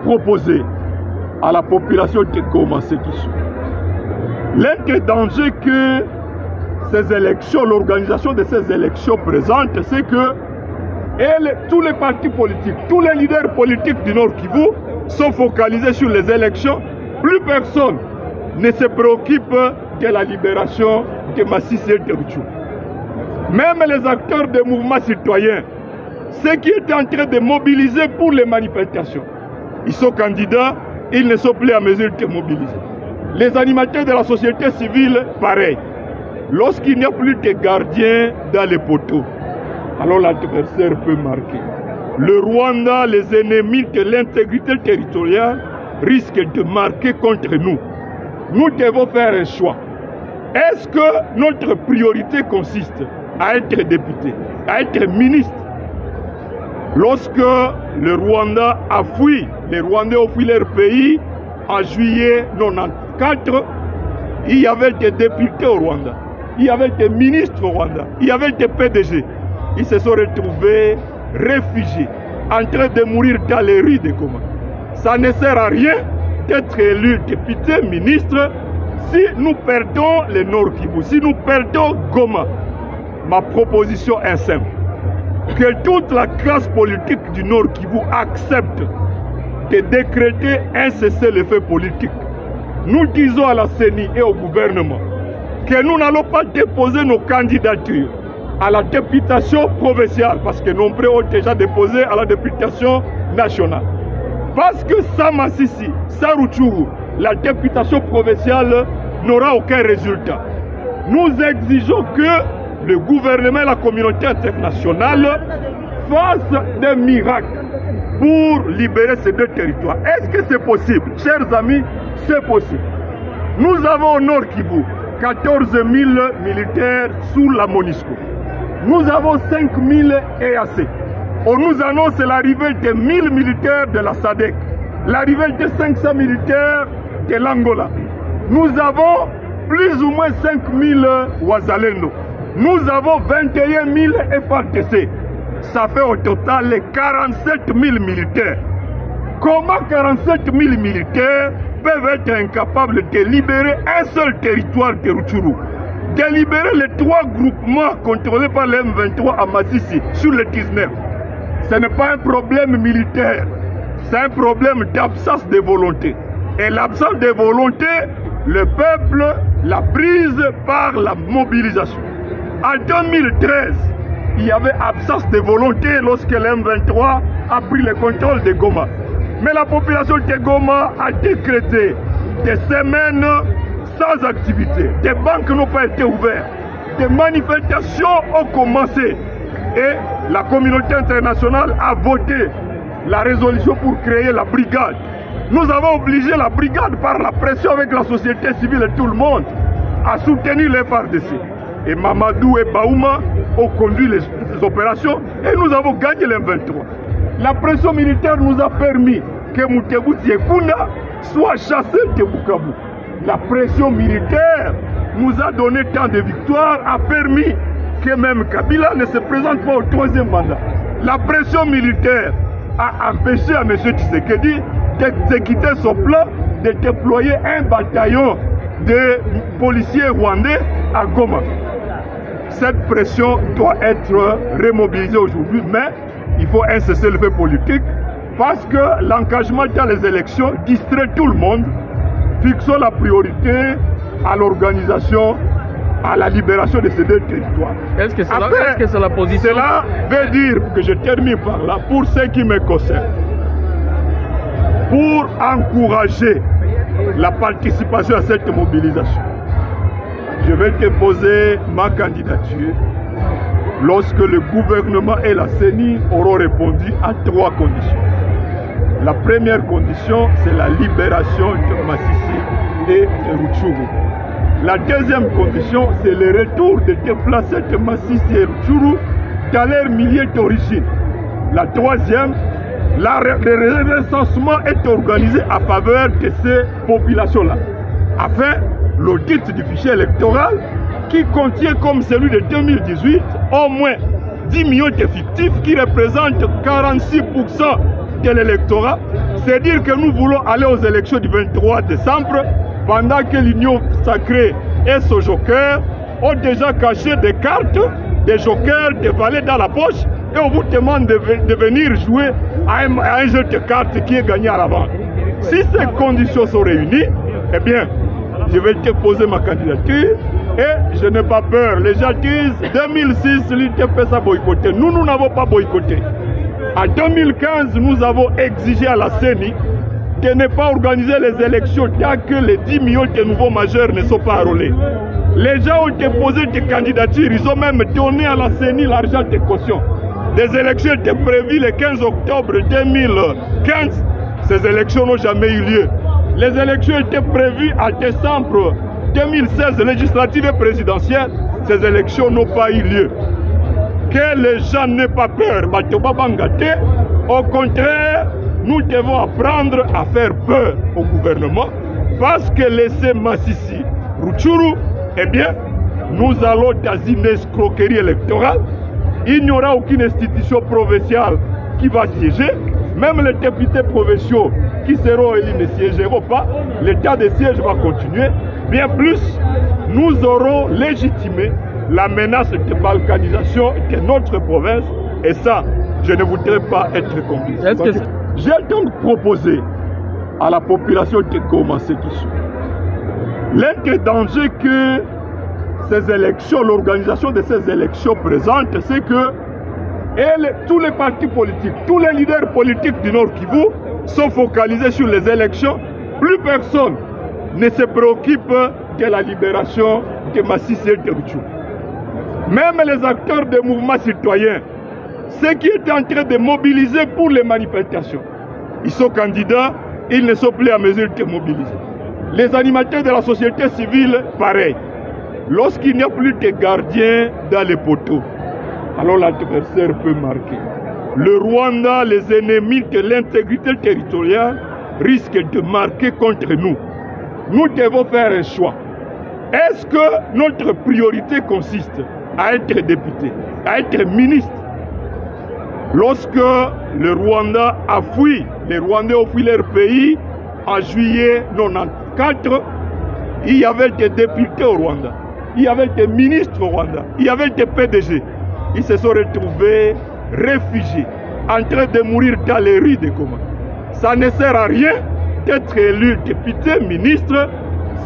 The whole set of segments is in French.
proposer à la population de Goma ce qui suit. L'un danger que ces élections, l'organisation de ces élections présente, c'est que tous les partis politiques, tous les leaders politiques du Nord Kivu sont focalisés sur les élections. Plus personne ne se préoccupe de la libération de Masisi et de Rutshuru. Même les acteurs des mouvements citoyens, ceux qui étaient en train de mobiliser pour les manifestations, ils sont candidats, ils ne sont plus à mesure de mobiliser. Les animateurs de la société civile, pareil. Lorsqu'il n'y a plus de gardiens dans les poteaux, alors l'adversaire peut marquer. Le Rwanda, les ennemis de l'intégrité territoriale, risquent de marquer contre nous. Nous devons faire un choix. Est-ce que notre priorité consiste à être député, à être ministre? Lorsque le Rwanda a fui, les Rwandais ont fui leur pays en juillet 1994, il y avait des députés au Rwanda, il y avait des ministres au Rwanda, il y avait des PDG. Ils se sont retrouvés réfugiés, en train de mourir dans les rues de Goma. Ça ne sert à rien d'être élu député, ministre, si nous perdons le Nord Kivu, si nous perdons Goma. Ma proposition est simple. Que toute la classe politique du Nord Kivu accepte de décréter un cessez-le-feu politique. Nous disons à la CENI et au gouvernement que nous n'allons pas déposer nos candidatures à la députation provinciale, parce que nombreux ont déjà déposé à la députation nationale. Parce que sans Masisi, sans Rutshuru, la députation provinciale n'aura aucun résultat. Nous exigeons que le gouvernement et la communauté internationale fassent des miracles pour libérer ces deux territoires. Est-ce que c'est possible? Chers amis, c'est possible. Nous avons au Nord Kivu 14 000 militaires sous la MONUSCO. Nous avons 5 000 EAC. On nous annonce l'arrivée de 1000 militaires de la SADC, l'arrivée de 500 militaires de l'Angola. Nous avons plus ou moins 5 000 Wazalendo. Nous avons 21 000 FARDC. Ça fait au total 47 000 militaires. Comment 47 000 militaires peuvent être incapables de libérer un seul territoire de Rutshuru, de libérer les 3 groupements contrôlés par les M23 à Masisi sur le 19? Ce n'est pas un problème militaire, c'est un problème d'absence de volonté. Et l'absence de volonté, le peuple l'a prise par la mobilisation. En 2013, il y avait absence de volonté lorsque le M23 a pris le contrôle de Goma. Mais la population de Goma a décrété des semaines sans activité. Des banques n'ont pas été ouvertes. Des manifestations ont commencé. Et la communauté internationale a voté la résolution pour créer la brigade. Nous avons obligé la brigade par la pression avec la société civile et tout le monde à soutenir les FARDC. Et Mamadou et Baouma ont conduit les opérations et nous avons gagné les 23. La pression militaire nous a permis que Mutebu Tiekunda soit chassé de Bukavu. La pression militaire nous a donné tant de victoires, a permis que même Kabila ne se présente pas au 3e mandat. La pression militaire a empêché à M. Tshisekedi d'exécuter son plan de déployer un bataillon de policiers rwandais à Goma. Cette pression doit être remobilisée aujourd'hui, mais il faut un cessez-le-feu politique parce que l'engagement dans les élections distrait tout le monde. Fixons la priorité à l'organisation, à la libération de ces deux territoires. Est-ce que c'est la position? Cela veut dire que je termine par là, pour ce qui me concerne, pour encourager la participation à cette mobilisation, je vais déposer ma candidature lorsque le gouvernement et la CENI auront répondu à 3 conditions. La première condition, c'est la libération de Masisi et de Rutshuru. La deuxième condition, c'est le retour des déplacés de Masisi et Rutshuru dans leur milieu d'origine. La troisième, le recensement est organisé à faveur de ces populations-là, afin l'audit du fichier électoral qui contient, comme celui de 2018, au moins 10 millions d'effectifs qui représentent 46% de l'électorat, c'est dire que nous voulons aller aux élections du 23 décembre pendant que l'Union sacrée et son joker ont déjà caché des cartes, des jokers, des valets dans la poche et on vous demande de venir jouer à un jeu de cartes qui est gagné à l'avance. Si ces conditions sont réunies, eh bien, je vais te poser ma candidature et je n'ai pas peur. Les gens disent 2006, l'UTP a boycotté. Nous n'avons pas boycotté. En 2015, nous avons exigé à la CENI de ne pas organiser les élections tant que les 10 millions de nouveaux majeurs ne sont pas enrôlés. Les gens ont déposé des candidatures, ils ont même donné à la CENI l'argent de caution. Des élections étaient prévues le 15 octobre 2015. Ces élections n'ont jamais eu lieu. Les élections étaient prévues en décembre 2016, législatives et présidentielles. Ces élections n'ont pas eu lieu. Que les gens n'aient pas peur. Au contraire, nous devons apprendre à faire peur au gouvernement parce que laisser Massissi, Rutshuru, eh bien, nous allons dans une escroquerie électorale. Il n'y aura aucune institution provinciale qui va siéger. Même les députés provinciaux qui seront élus ne siégeront pas. L'état de siège va continuer. Bien plus, nous aurons légitimé la menace de balkanisation de notre province. Et ça, je ne voudrais pas être complice. J'ai donc proposé à la population de Goma ce qui sont. L'un des dangers que ces élections, l'organisation de ces élections présente, c'est que tous les partis politiques, tous les leaders politiques du Nord Kivu sont focalisés sur les élections. Plus personne ne se préoccupe de la libération de Massissi et de Rutshuru. Même les acteurs des mouvements citoyens, ceux qui étaient en train de mobiliser pour les manifestations, ils sont candidats, ils ne sont plus à mesure de mobiliser. Les animateurs de la société civile, pareil. Lorsqu'il n'y a plus de gardiens dans les poteaux, alors l'adversaire peut marquer. Le Rwanda, les ennemis de l'intégrité territoriale, risquent de marquer contre nous. Nous devons faire un choix. Est-ce que notre priorité consiste à être député, à être ministre? Lorsque le Rwanda a fui, les Rwandais ont fui leur pays en juillet 1994, il y avait des députés au Rwanda, il y avait des ministres au Rwanda, il y avait des PDG. Ils se sont retrouvés réfugiés, en train de mourir dans les rues de Goma. Ça ne sert à rien d'être élu député, ministre,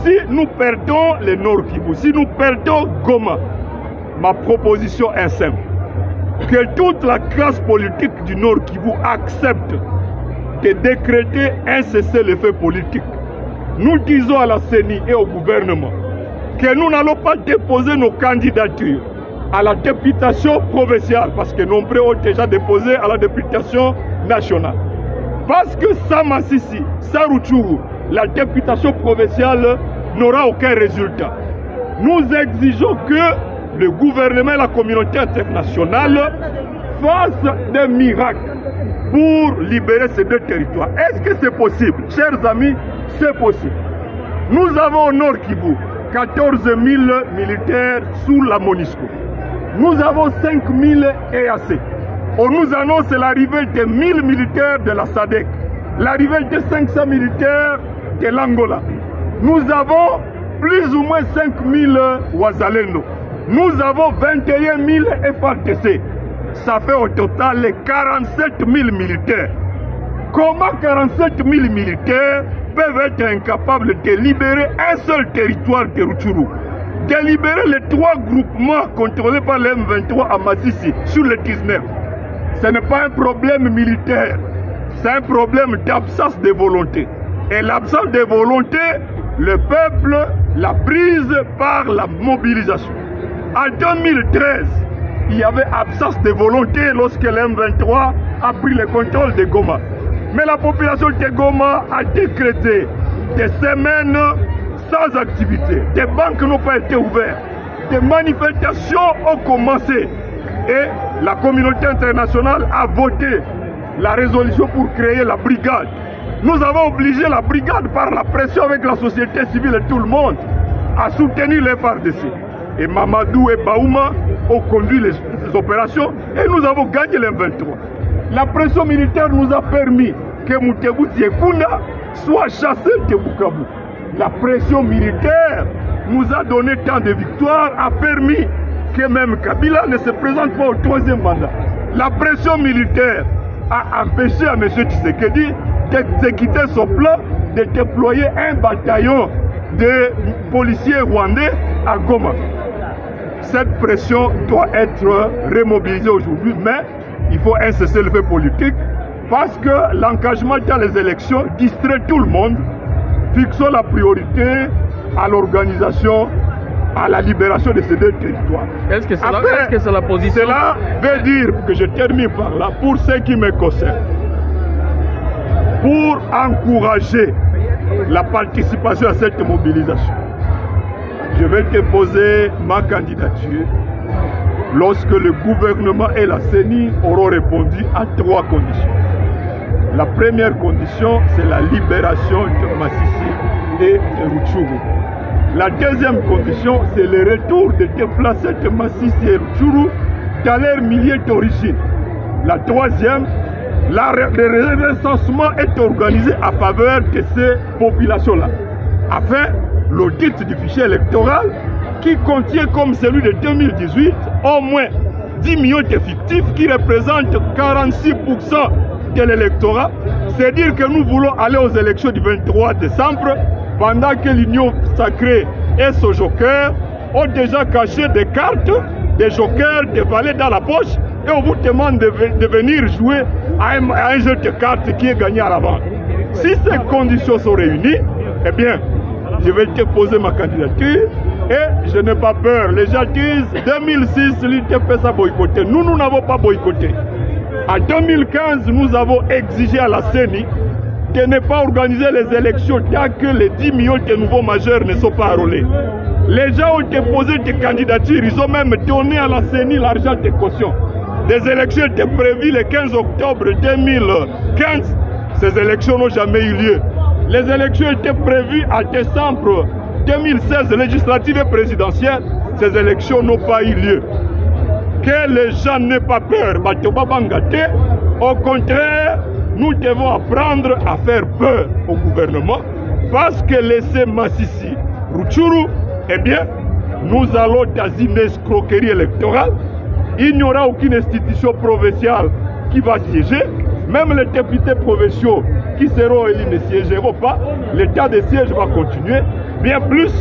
si nous perdons le Nord Kivu, si nous perdons Goma. Ma proposition est simple. Que toute la classe politique du Nord Kivu accepte de décréter un cessez-le-feu politique. Nous disons à la CENI et au gouvernement que nous n'allons pas déposer nos candidatures à la députation provinciale, parce que nombreux ont déjà déposé à la députation nationale. Parce que sans Massissi, sans Rutshuru, la députation provinciale n'aura aucun résultat. Nous exigeons que le gouvernement et la communauté internationale fassent des miracles pour libérer ces deux territoires. Est-ce que c'est possible? Chers amis, c'est possible. Nous avons au Nord Kivu 14 000 militaires sous la MONUSCO. Nous avons 5 000 EAC. On nous annonce l'arrivée de 1000 militaires de la SADC, l'arrivée de 500 militaires de l'Angola. Nous avons plus ou moins 5 000 Wazalendo. Nous avons 21 000 FARDC. Ça fait au total 47 000 militaires. Comment 47 000 militaires peuvent être incapables de libérer un seul territoire de Rutshuru, de libérer les 3 groupements contrôlés par le M23 à Massissi sur le 19? Ce n'est pas un problème militaire, c'est un problème d'absence de volonté. Et l'absence de volonté, le peuple l'a prise par la mobilisation. En 2013, il y avait absence de volonté lorsque le M23 a pris le contrôle de Goma. Mais la population de Goma a décrété des semaines sans activité. Des banques n'ont pas été ouvertes. Des manifestations ont commencé. Et la communauté internationale a voté la résolution pour créer la brigade. Nous avons obligé la brigade par la pression avec la société civile et tout le monde à soutenir les FARDC. Et Mamadou et Baouma ont conduit les opérations et nous avons gagné les M23. La pression militaire nous a permis que Moutebouti Ekunda soit chassé de Bukavu. La pression militaire nous a donné tant de victoires, a permis que même Kabila ne se présente pas au troisième mandat. La pression militaire a empêché à M. Tshisekedi d'exécuter son plan de déployer un bataillon de policiers rwandais à Goma. Cette pression doit être remobilisée aujourd'hui, mais il faut un cessez-le-feu politique parce que l'engagement dans les élections distrait tout le monde. Fixons la priorité à l'organisation, à la libération de ces deux territoires. Est-ce que c'est la position? Cela veut dire que je termine par là, pour ce qui me concerne, pour encourager la participation à cette mobilisation, je vais déposer ma candidature lorsque le gouvernement et la CENI auront répondu à 3 conditions. La première condition, c'est la libération de Masisi et de Rutshuru. La deuxième condition, c'est le retour de déplacés de Masisi et Rutshuru dans leur milieu d'origine. La troisième, le recensement est organisé à faveur de ces populations-là, afin l'audit du fichier électoral qui contient, comme celui de 2018, au moins 10 millions de fictifs qui représentent 46% de l'électorat. C'est dire que nous voulons aller aux élections du 23 décembre pendant que l'Union sacrée et son joker ont déjà caché des cartes, des jokers, des valets dans la poche et on vous demande de venir jouer à un jeu de cartes qui est gagné à l'avance. Si ces conditions sont réunies, eh bien, je vais déposer ma candidature et je n'ai pas peur. Les gens disent 2006, l'UDPS a boycotté. Nous n'avons pas boycotté. En 2015, nous avons exigé à la CENI de ne pas organiser les élections tant que les 10 millions de nouveaux majeurs ne sont pas enrôlés. Les gens ont déposé des candidatures, ils ont même donné à la CENI l'argent de caution. Des élections étaient prévues le 15 octobre 2015. Ces élections n'ont jamais eu lieu. Les élections étaient prévues en décembre 2016, législatives et présidentielles. Ces élections n'ont pas eu lieu. Que les gens n'aient pas peur, au contraire, nous devons apprendre à faire peur au gouvernement parce que laisser Masisi, Rutshuru, eh bien, nous allons dans une escroquerie électorale. Il n'y aura aucune institution provinciale qui va siéger. Même les députés provinciaux qui seront élus ne siégeront pas. L'état de siège va continuer. Bien plus,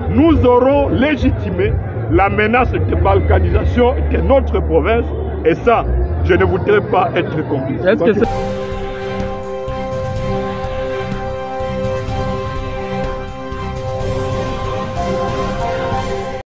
nous aurons légitimé la menace de balkanisation de notre province. Et ça, je ne voudrais pas être complice.